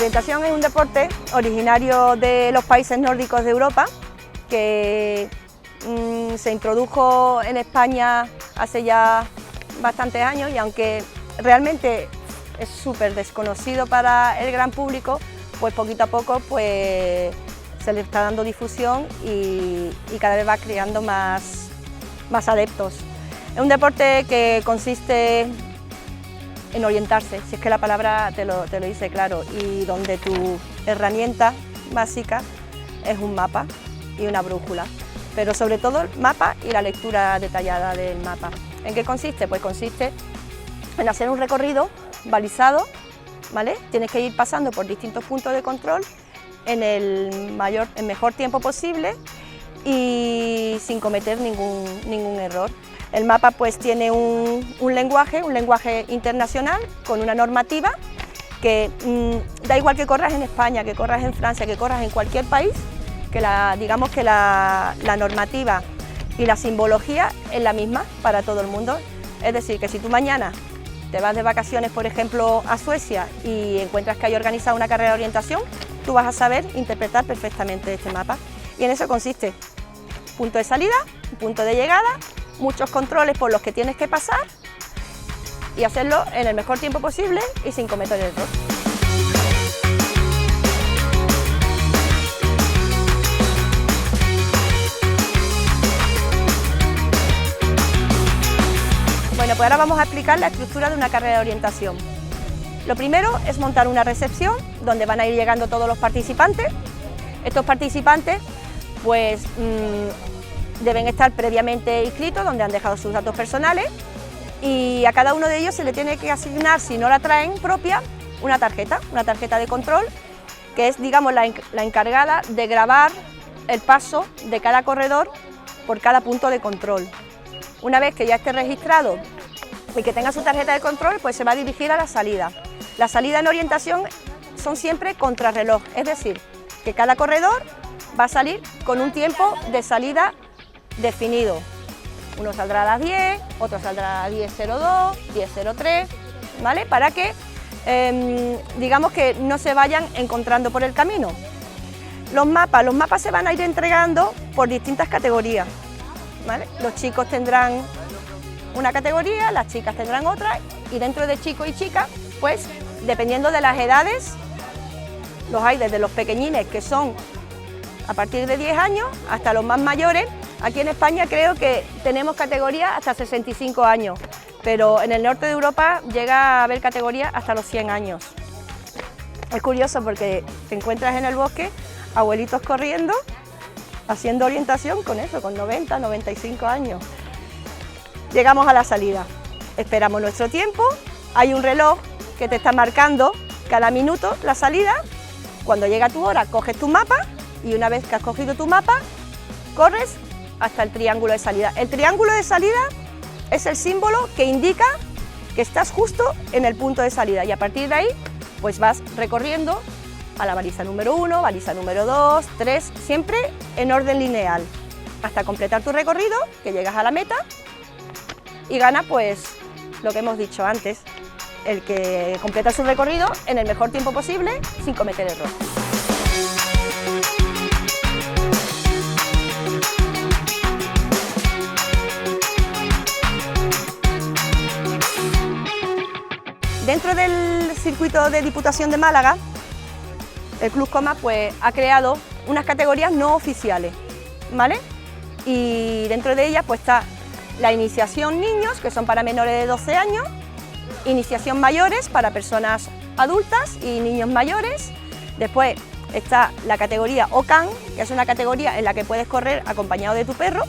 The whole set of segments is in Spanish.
orientación es un deporte originario de los países nórdicos de Europa, que se introdujo en España hace ya bastantes años, y aunque realmente es súper desconocido para el gran público, pues poquito a poco pues, se le está dando difusión y cada vez va creando más adeptos. Es un deporte que consiste en orientarse, si es que la palabra te lo dice claro, y donde tu herramienta básica es un mapa y una brújula, pero sobre todo el mapa y la lectura detallada del mapa. ¿En qué consiste? Pues consiste en hacer un recorrido balizado, ¿vale? Tienes que ir pasando por distintos puntos de control en el mejor tiempo posible y sin cometer ningún error. El mapa pues tiene un lenguaje internacional con una normativa que da igual que corras en España, que corras en Francia, que corras en cualquier país, que digamos que la normativa y la simbología es la misma para todo el mundo. Es decir, que si tú mañana te vas de vacaciones, por ejemplo, a Suecia y encuentras que hay organizada una carrera de orientación, tú vas a saber interpretar perfectamente este mapa. Y en eso consiste: punto de salida, punto de llegada, muchos controles por los que tienes que pasar y hacerlo en el mejor tiempo posible y sin cometer error. Bueno, pues ahora vamos a explicar la estructura de una carrera de orientación. Lo primero es montar una recepción donde van a ir llegando todos los participantes. Estos participantes pues deben estar previamente inscritos, donde han dejado sus datos personales, y a cada uno de ellos se le tiene que asignar, si no la traen propia, una tarjeta de control, que es, digamos, la encargada de grabar el paso de cada corredor por cada punto de control. Una vez que ya esté registrado y que tenga su tarjeta de control, pues se va a dirigir a la salida. La salida en orientación son siempre contrarreloj, es decir, que cada corredor va a salir con un tiempo de salida definido. Uno saldrá a las 10, otro saldrá a las 10:02, 10:03, ¿vale? Para que, digamos que no se vayan encontrando por el camino. Los mapas se van a ir entregando por distintas categorías, ¿vale? Los chicos tendrán una categoría, las chicas tendrán otra, y dentro de chicos y chicas, pues dependiendo de las edades, los hay desde los pequeñines, que son a partir de 10 años, hasta los más mayores. Aquí en España creo que tenemos categorías hasta 65 años, pero en el norte de Europa llega a haber categorías hasta los 100 años. Es curioso porque te encuentras en el bosque abuelitos corriendo, haciendo orientación con eso, con 90, 95 años. Llegamos a la salida, esperamos nuestro tiempo, hay un reloj que te está marcando cada minuto la salida. Cuando llega tu hora, coges tu mapa y una vez que has cogido tu mapa, corres hasta el triángulo de salida. El triángulo de salida es el símbolo que indica que estás justo en el punto de salida, y a partir de ahí pues vas recorriendo a la baliza número 1, baliza número 2, 3, siempre en orden lineal, hasta completar tu recorrido, que llegas a la meta y gana pues lo que hemos dicho antes, el que completa su recorrido en el mejor tiempo posible sin cometer error. Dentro del circuito de Diputación de Málaga, el Club Coma pues, ha creado unas categorías no oficiales, ¿vale? Y dentro de ellas pues, está la iniciación niños, que son para menores de 12 años, iniciación mayores para personas adultas y niños mayores. Después está la categoría OCAN, que es una categoría en la que puedes correr acompañado de tu perro.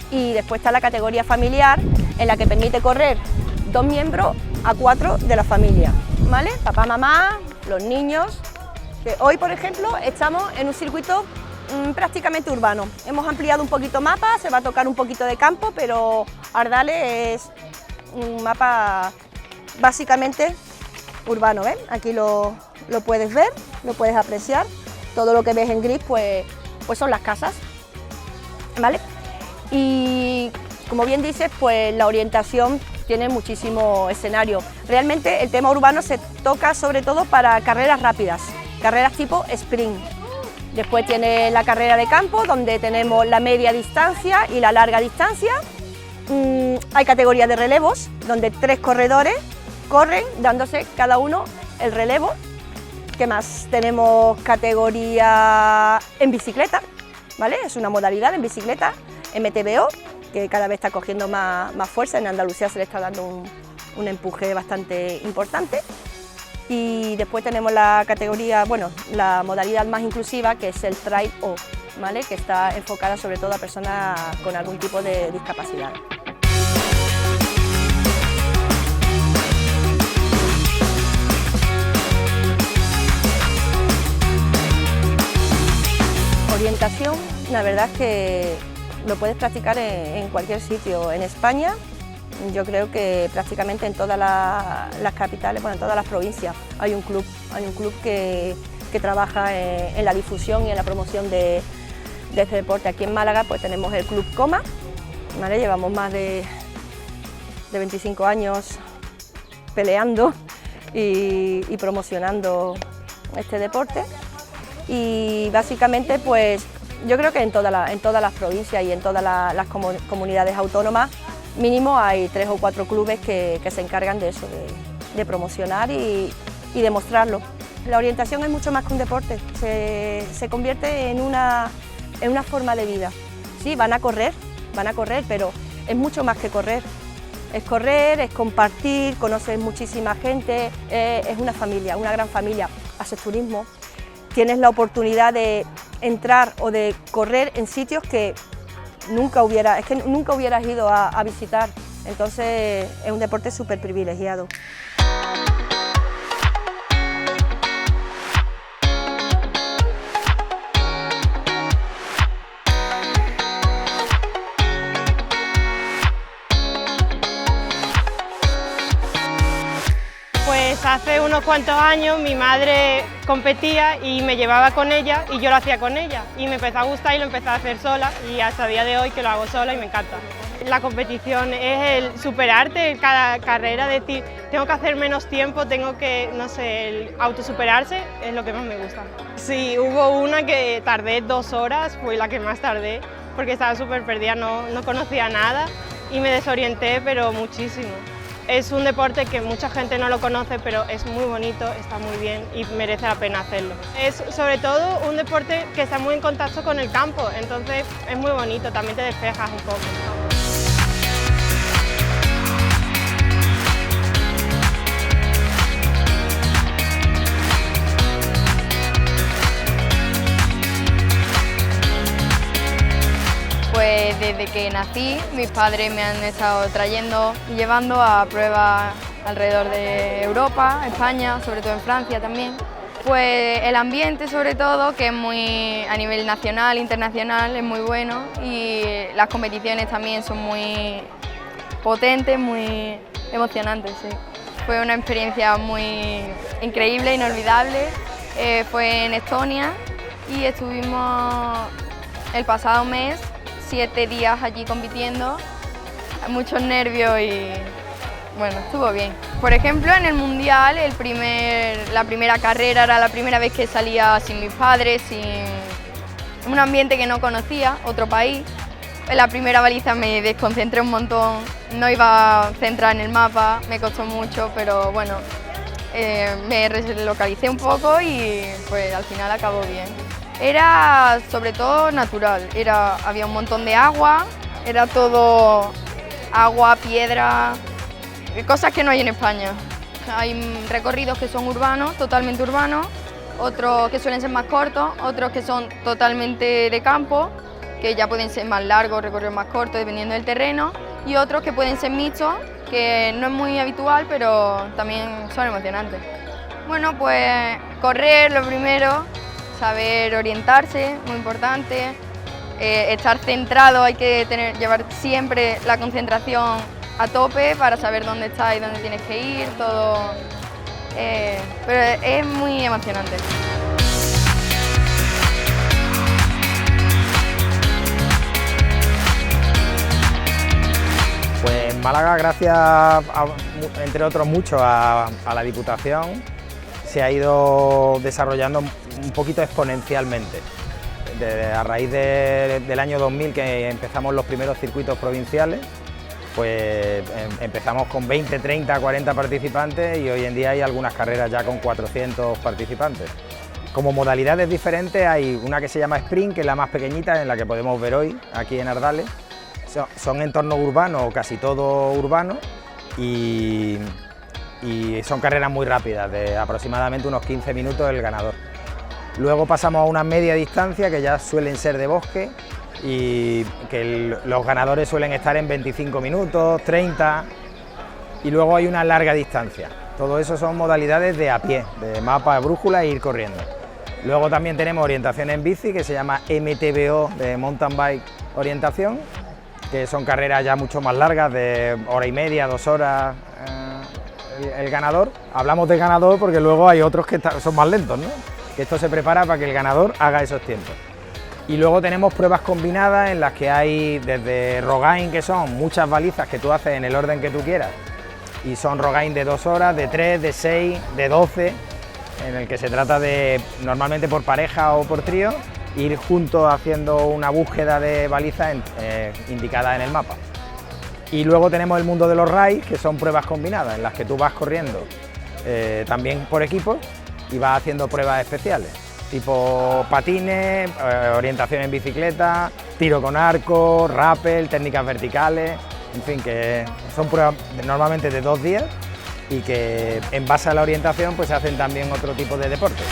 Y después está la categoría familiar, en la que permite correr 2 miembros a 4 de la familia, ¿vale? Papá, mamá, los niños. Que hoy, por ejemplo, estamos en un circuito prácticamente urbano. Hemos ampliado un poquito mapa, se va a tocar un poquito de campo, pero Ardales es un mapa básicamente urbano, ¿ves? Aquí lo puedes ver, lo puedes apreciar. Todo lo que ves en gris pues son las casas, ¿vale? Y como bien dices, pues la orientación tiene muchísimo escenario. Realmente el tema urbano se toca sobre todo para carreras rápidas, carreras tipo sprint. Después tiene la carrera de campo, donde tenemos la media distancia y la larga distancia. Hay categorías de relevos, donde 3 corredores corren dándose cada uno el relevo. ¿Qué más? Tenemos categoría en bicicleta, ¿vale? Es una modalidad en bicicleta, MTBO, que cada vez está cogiendo más fuerza. En Andalucía se le está dando un empuje bastante importante. Y después tenemos la categoría, bueno, la modalidad más inclusiva, que es el Trail O, ¿vale? Que está enfocada sobre todo a personas con algún tipo de discapacidad. Orientación, la verdad es que lo puedes practicar en cualquier sitio. En España, yo creo que prácticamente en todas las capitales, bueno, en todas las provincias hay un club que trabaja en la difusión y en la promoción de este deporte. Aquí en Málaga pues tenemos el Club Coma, ¿vale? Llevamos más de 25 años peleando y promocionando este deporte. Y básicamente pues yo creo que en todas las provincias y en todas las comunidades autónomas mínimo hay 3 o 4 clubes que se encargan de eso, de promocionar y demostrarlo. La orientación es mucho más que un deporte, se convierte en una forma de vida. Sí, van a correr, pero es mucho más que correr. Es correr, es compartir, conocer muchísima gente, es una familia, una gran familia. Haces turismo, tienes la oportunidad de entrar o de correr en sitios que nunca hubieras ido a visitar. Entonces es un deporte súper privilegiado. Pues hace unos cuantos años mi madre competía y me llevaba con ella y yo lo hacía con ella y me empezó a gustar y lo empecé a hacer sola y hasta el día de hoy que lo hago sola y me encanta. La competición es el superarte en cada carrera, decir, tengo que hacer menos tiempo, tengo que, no sé, el autosuperarse es lo que más me gusta. Sí, hubo una que tardé 2 horas, fue la que más tardé porque estaba súper perdida, no conocía nada y me desorienté pero muchísimo. Es un deporte que mucha gente no lo conoce, pero es muy bonito, está muy bien y merece la pena hacerlo. Es sobre todo un deporte que está muy en contacto con el campo, entonces es muy bonito, también te despejas un poco. Pues desde que nací, mis padres me han estado trayendo y llevando a pruebas alrededor de Europa, España, sobre todo en Francia también. Pues el ambiente sobre todo, que es muy a nivel nacional, internacional, es muy bueno y las competiciones también son muy potentes, muy emocionantes, sí. Fue una experiencia muy increíble, inolvidable. Fue en Estonia y estuvimos el pasado mes 7 días allí compitiendo, muchos nervios y bueno, estuvo bien. Por ejemplo, en el Mundial, la primera carrera era la primera vez que salía sin mis padres, sin un ambiente que no conocía, otro país. En la primera baliza me desconcentré un montón, no iba centrada en el mapa, me costó mucho, pero bueno, me relocalicé un poco y pues al final acabó bien. Era sobre todo natural, había un montón de agua, era todo agua, piedra, cosas que no hay en España. Hay recorridos que son urbanos, totalmente urbanos, otros que suelen ser más cortos, otros que son totalmente de campo, que ya pueden ser más largos, recorridos más cortos dependiendo del terreno, y otros que pueden ser mixtos, que no es muy habitual, pero también son emocionantes. Bueno, pues correr lo primero. Saber orientarse, muy importante, estar centrado, hay que llevar siempre la concentración a tope para saber dónde estás y dónde tienes que ir, todo, pero es muy emocionante. Pues Málaga, gracias entre otros mucho a la Diputación, se ha ido desarrollando un poquito exponencialmente. A raíz del año 2000, que empezamos los primeros circuitos provinciales, pues empezamos con 20, 30, 40 participantes y hoy en día hay algunas carreras ya con 400 participantes. Como modalidades diferentes hay una que se llama Sprint, que es la más pequeñita, en la que podemos ver hoy, aquí en Ardales. Son entornos urbanos, o casi todo urbano, y son carreras muy rápidas, de aproximadamente unos 15 minutos el ganador. Luego pasamos a una media distancia, que ya suelen ser de bosque, y que los ganadores suelen estar en 25 minutos, 30, y luego hay una larga distancia. Todo eso son modalidades de a pie, de mapa, brújula e ir corriendo. Luego también tenemos orientación en bici, que se llama MTBO, de Mountain Bike Orientación, que son carreras ya mucho más largas, de hora y media, 2 horas el ganador. Hablamos de ganador porque luego hay otros que son más lentos, ¿no? Que esto se prepara para que el ganador haga esos tiempos. Y luego tenemos pruebas combinadas en las que hay desde rogaine, que son muchas balizas que tú haces en el orden que tú quieras, y son rogaine de 2 horas, de 3, de 6, de 12, en el que se trata de, normalmente por pareja o por trío, ir juntos haciendo una búsqueda de balizas indicadas en el mapa. Y luego tenemos el mundo de los raids, que son pruebas combinadas, en las que tú vas corriendo también por equipos y vas haciendo pruebas especiales, tipo patines, orientación en bicicleta, tiro con arco, rappel, técnicas verticales, en fin, que son pruebas normalmente de 2 días y que en base a la orientación pues se hacen también otro tipo de deportes.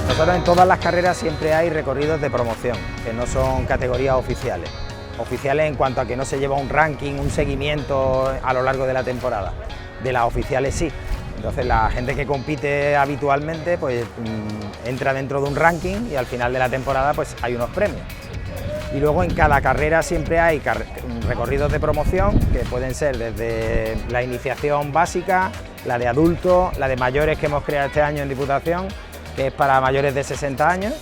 Nosotros en todas las carreras siempre hay recorridos de promoción, que no son categorías oficiales. Oficiales en cuanto a que no se lleva un ranking, un seguimiento a lo largo de la temporada. De las oficiales sí. Entonces la gente que compite habitualmente pues entra dentro de un ranking y al final de la temporada pues hay unos premios. Y luego en cada carrera siempre hay recorridos de promoción, que pueden ser desde la iniciación básica, la de adultos, la de mayores que hemos creado este año en Diputación, que es para mayores de 60 años,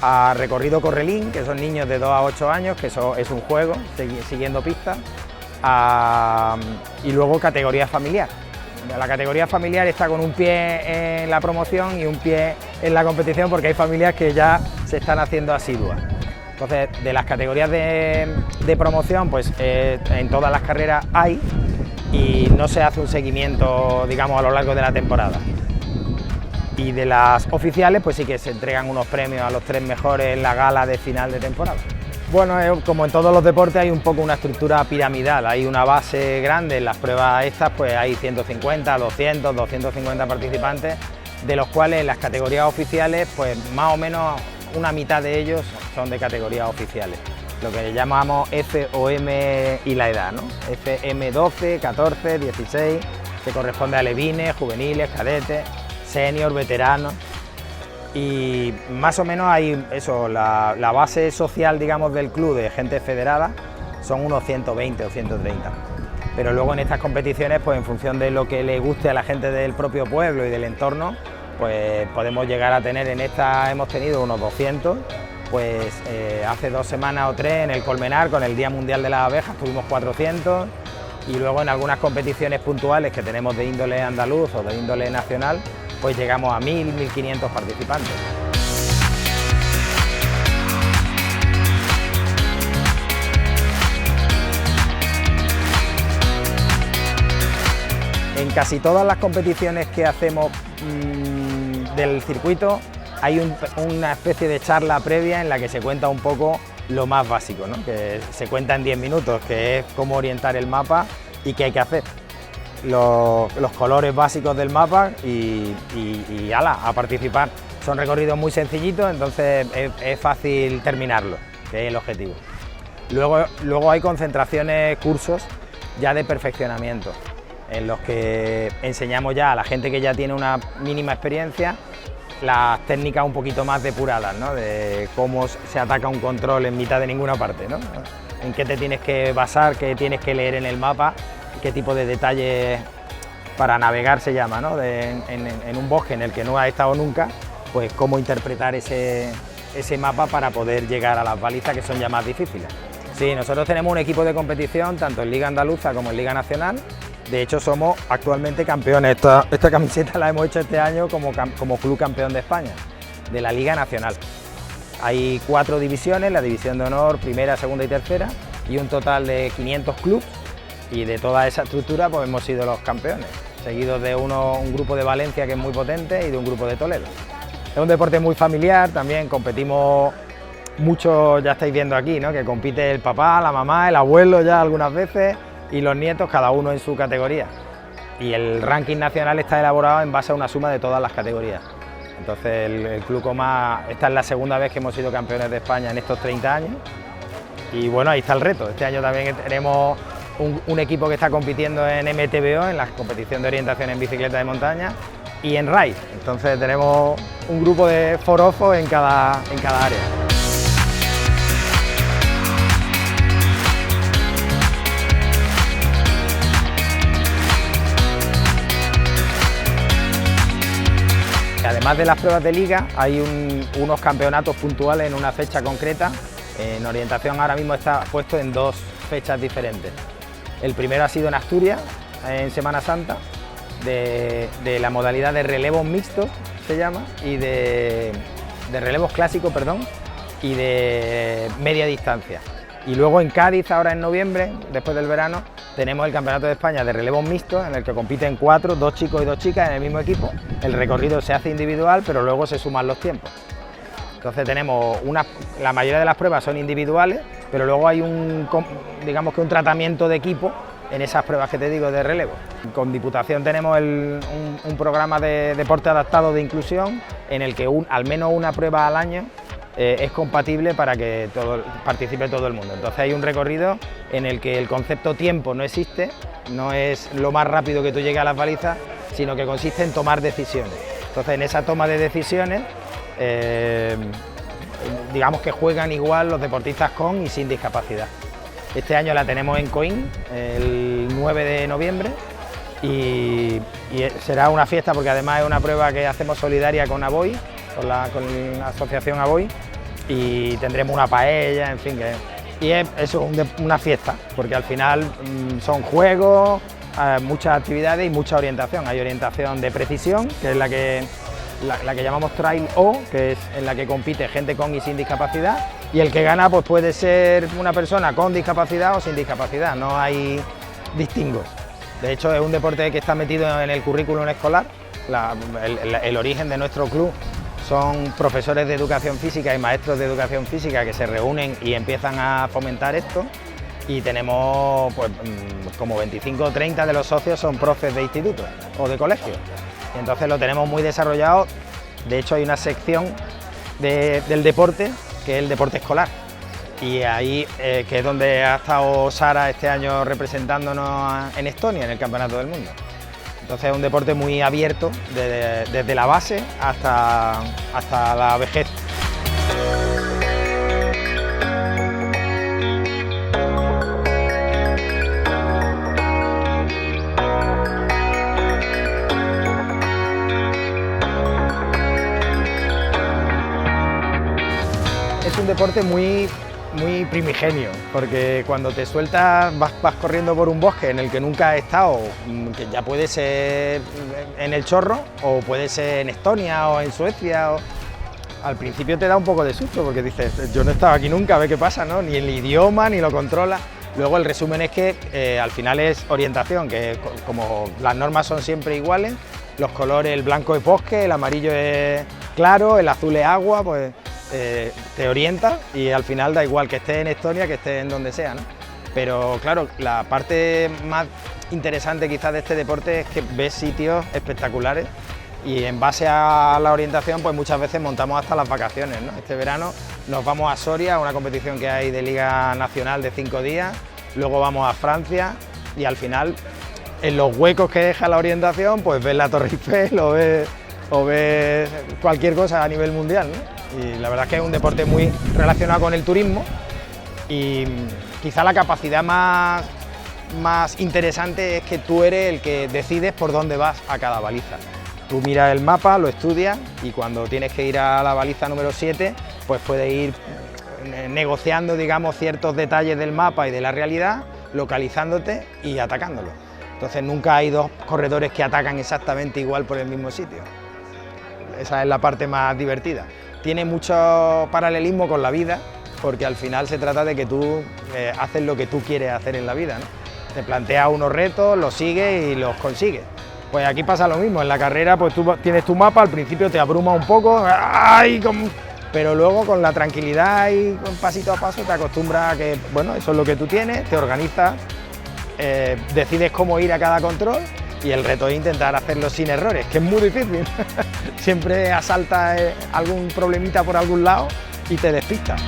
a recorrido correlín, que son niños de 2 a 8 años, que eso es un juego, siguiendo pistas, y luego categoría familiar. La categoría familiar está con un pie en la promoción y un pie en la competición, porque hay familias que ya se están haciendo asiduas. Entonces, de las categorías de promoción, pues en todas las carreras hay, y no se hace un seguimiento, digamos, a lo largo de la temporada. Y de las oficiales, pues sí que se entregan unos premios a los 3 mejores en la gala de final de temporada. Bueno, como en todos los deportes hay un poco una estructura piramidal, hay una base grande. En las pruebas estas pues hay 150, 200, 250 participantes, de los cuales en las categorías oficiales pues más o menos una mitad de ellos son de categorías oficiales, lo que llamamos FOM y la edad, ¿no? FM 12, 14, 16, que corresponde a alevines, juveniles, cadetes, senior, veteranos, y más o menos hay eso, la base social, digamos, del club de gente federada son unos 120 o 130, pero luego en estas competiciones, pues en función de lo que le guste a la gente del propio pueblo y del entorno, pues podemos llegar a tener, en esta hemos tenido unos 200, pues hace 2 semanas o 3 en el Colmenar, con el Día Mundial de las Abejas, tuvimos 400, y luego en algunas competiciones puntuales que tenemos de índole andaluz o de índole nacional, pues llegamos a 1000, 1500 participantes. En casi todas las competiciones que hacemos del circuito hay una especie de charla previa en la que se cuenta un poco lo más básico, ¿no? Que se cuenta en 10 minutos, que es cómo orientar el mapa y qué hay que hacer. Los colores básicos del mapa y ala, a participar. Son recorridos muy sencillitos, entonces es fácil terminarlo, que es el objetivo. Luego hay concentraciones, cursos ya de perfeccionamiento, en los que enseñamos ya a la gente que ya tiene una mínima experiencia las técnicas un poquito más depuradas, ¿no? De cómo se ataca un control en mitad de ninguna parte, ¿no? en qué te tienes que basar, qué tienes que leer en el mapa, qué tipo de detalles para navegar se llama, ¿no? En un bosque en el que no has estado nunca, pues cómo interpretar ese mapa para poder llegar a las balizas, que son ya más difíciles. Sí, nosotros tenemos un equipo de competición tanto en Liga Andaluza como en Liga Nacional. De hecho, somos actualmente campeones. Esta camiseta la hemos hecho este año como club campeón de España, de la Liga Nacional. Hay 4 divisiones, la división de honor, primera, segunda y tercera, y un total de 500 clubes, y de toda esa estructura pues hemos sido los campeones, seguidos de un grupo de Valencia que es muy potente y de un grupo de Toledo. Es un deporte muy familiar, también competimos mucho, ya estáis viendo aquí, ¿no? Que compite el papá, la mamá, el abuelo ya algunas veces, y los nietos, cada uno en su categoría. Y el ranking nacional está elaborado en base a una suma de todas las categorías. Entonces el Club Coma, esta es la segunda vez que hemos sido campeones de España en estos 30 años. Y bueno, ahí está el reto. Este año también tenemos un equipo que está compitiendo en MTBO, en la competición de orientación en bicicleta de montaña, y en RAID. Entonces tenemos un grupo de forofos en cada área. Además de las pruebas de liga, hay unos campeonatos puntuales en una fecha concreta. En orientación ahora mismo está puesto en 2 fechas diferentes. El primero ha sido en Asturias, en Semana Santa, de la modalidad de relevos mixtos, se llama, y de relevos clásicos, perdón, y de media distancia. Y luego en Cádiz, ahora en noviembre, después del verano, tenemos el Campeonato de España de relevos mixtos, en el que compiten 4, 2 chicos y 2 chicas en el mismo equipo. El recorrido se hace individual, pero luego se suman los tiempos. Entonces tenemos la mayoría de las pruebas son individuales, pero luego hay digamos que un tratamiento de equipo en esas pruebas que te digo de relevo. Con Diputación tenemos un programa de deporte adaptado de inclusión, en el que al menos una prueba al año es compatible para que participe todo el mundo. Entonces hay un recorrido en el que el concepto tiempo no existe, no es lo más rápido que tú llegues a las balizas, sino que consiste en tomar decisiones. Entonces en esa toma de decisiones, digamos que juegan igual los deportistas con y sin discapacidad. Este año la tenemos en Coín, el 9 de noviembre, y será una fiesta porque además es una prueba que hacemos solidaria con ABOI, con la asociación ABOI, y tendremos una paella, en fin, y es eso, una fiesta, porque al final son juegos, muchas actividades y mucha orientación. Hay orientación de precisión, que es la que llamamos Trail O, que es en la que compite gente con y sin discapacidad, y el que gana pues puede ser una persona con discapacidad o sin discapacidad, no hay distingos. De hecho es un deporte que está metido en el currículum escolar. El origen de nuestro club son profesores de educación física y maestros de educación física que se reúnen y empiezan a fomentar esto, y tenemos pues como 25 o 30 de los socios son profes de instituto o de colegio, y entonces lo tenemos muy desarrollado. De hecho hay una sección del deporte que es el deporte escolar, y ahí que es donde ha estado Sara este año representándonos en Estonia en el Campeonato del Mundo. Entonces es un deporte muy abierto, desde la base hasta la vejez. Es un deporte muy primigenio, porque cuando te sueltas vas corriendo por un bosque en el que nunca has estado, que ya puede ser en el Chorro o puede ser en Estonia o en Suecia. Al principio te da un poco de susto porque dices, yo no he estado aquí nunca, a ver qué pasa, ¿no? Ni el idioma, ni lo controla. Luego el resumen es que al final es orientación, que como las normas son siempre iguales, los colores, el blanco es bosque, el amarillo es claro, el azul es agua, pues te orienta, y al final da igual que estés en Estonia que estés en donde sea, ¿no? Pero claro, la parte más interesante quizás de este deporte es que ves sitios espectaculares, y en base a la orientación pues muchas veces montamos hasta las vacaciones, ¿no? Este verano nos vamos a Soria, a una competición que hay de Liga Nacional de 5 días, luego vamos a Francia, y al final en los huecos que deja la orientación pues ves la Torre Eiffel o ves cualquier cosa a nivel mundial, ¿no? Y la verdad es que es un deporte muy relacionado con el turismo, y Quizá la capacidad más interesante es que tú eres el que decides por dónde vas a cada baliza. Tú miras el mapa, lo estudias y cuando tienes que ir a la baliza número 7, pues puedes ir negociando, digamos, ciertos detalles del mapa y de la realidad, localizándote y atacándolo. Entonces nunca hay dos corredores que atacan exactamente igual por el mismo sitio. Esa es la parte más divertida. Tiene mucho paralelismo con la vida, porque al final se trata de que tú haces lo que tú quieres hacer en la vida, ¿no? Te planteas unos retos, los sigues y los consigues. Pues aquí pasa lo mismo, en la carrera pues tú tienes tu mapa, al principio te abruma un poco, ¡ay! Pero luego con la tranquilidad y con pasito a paso te acostumbras a que, bueno, eso es lo que tú tienes, te organizas, decides cómo ir a cada control y el reto es intentar hacerlo sin errores, que es muy difícil. Siempre asaltas algún problemita por algún lado y te despistas.